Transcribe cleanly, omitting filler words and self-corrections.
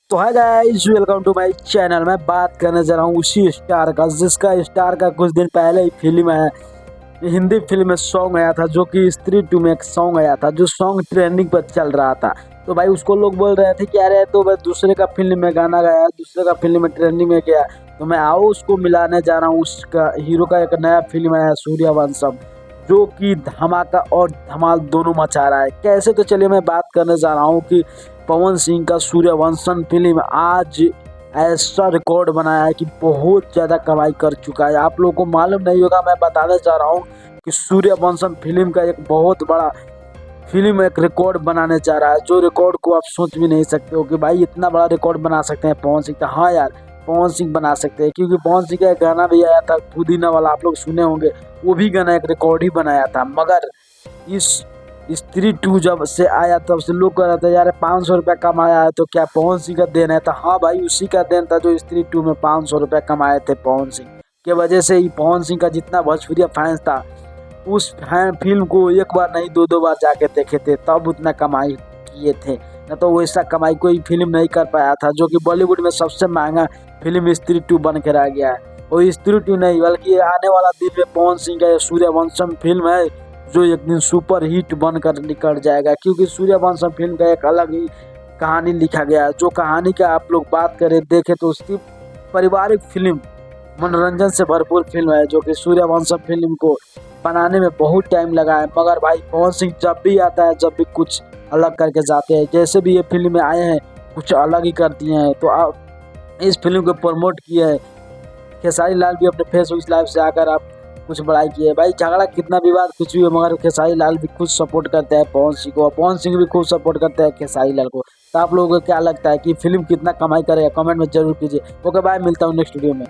तो hi guys, welcome to my channel. मैं बात करने जा रहा हूँ उसी स्टार का जिसका स्टार का कुछ दिन पहले ही फिल्म है, हिंदी फिल्म में सॉन्ग आया था जो कि स्त्री 2 में एक सॉन्ग आया था जो सॉन्ग ट्रेंडिंग पर चल रहा था। तो भाई उसको लोग बोल रहे थे कि अरे तो भाई दूसरे का फिल्म में गाना गाया, दूसरे का फिल्म में ट्रेंडिंग में गया। तो मैं आओ उसको मिलाने जा रहा हूँ। उसका हीरो का एक नया फिल्म आया सूर्यवंशम, जो कि धमाका और धमाल दोनों मचा रहा है। कैसे, तो चलिए मैं बात करने जा रहा हूँ कि पवन सिंह का सूर्यवंशम फिल्म आज ऐसा रिकॉर्ड बनाया है कि बहुत ज़्यादा कमाई कर चुका है। आप लोगों को मालूम नहीं होगा, मैं बताने जा रहा हूँ कि सूर्यवंशम फिल्म का एक बहुत बड़ा फिल्म एक रिकॉर्ड बनाने जा रहा है, जो रिकॉर्ड को आप सोच भी नहीं सकते हो कि भाई इतना बड़ा रिकॉर्ड बना सकते हैं पवन सिंह का। हाँ यार, पवन सिंह बना सकते हैं, क्योंकि पवन सिंह का एक गाना भी आया था पुदीना वाला, आप लोग सुने होंगे। वो भी गाना एक रिकॉर्ड ही बनाया था। मगर इस स्त्री 2 जब से आया तब से लोग कह रहे थे यार 500 रुपया कमाया है तो क्या पवन सिंह का देन है। तो हाँ भाई, उसी का देन था जो स्त्री 2 में 500 रुपया कमाए थे पवन सिंह के वजह से ही। पवन सिंह का जितना भोजपुरिया फैंस था उस फैन फिल्म को एक बार नहीं दो दो बार जाके देखे थे, तब उतना कमाई किए थे। न तो वैसा कमाई कोई फिल्म नहीं कर पाया था, जो कि बॉलीवुड में सबसे महंगा फिल्म स्त्री 2 बन के रह गया है। और स्त्री 2 नहीं बल्कि आने वाला दिन में पवन सिंह का सूर्यवंशम फिल्म है जो एक दिन सुपर हिट बनकर निकल जाएगा, क्योंकि सूर्यवंशम फिल्म का एक अलग ही कहानी लिखा गया है। जो कहानी का आप लोग बात करें देखें तो उसकी पारिवारिक फिल्म, मनोरंजन से भरपूर फिल्म है, जो कि सूर्यवंशम फिल्म को बनाने में बहुत टाइम लगा है। मगर भाई पवन सिंह जब भी आता है, जब भी कुछ अलग करके जाते हैं, जैसे भी ये फिल्म में आए हैं कुछ अलग ही कर दिए हैं। तो आप इस फिल्म को प्रमोट किए हैं, खेसारी लाल भी अपने फेसबुक लाइव से आकर आप कुछ बड़ाई किए। भाई झगड़ा कितना विवाद कुछ भी हो, मगर खेसारी लाल भी खुद सपोर्ट करते हैं पवन सिंह को, और पवन सिंह भी खुद सपोर्ट करते हैं खेसारी लाल को। तो आप लोगों को क्या लगता है कि फिल्म कितना कमाई करेगा, कमेंट में जरूर कीजिए। ओके बाय, मिलता हूँ नेक्स्ट वीडियो में।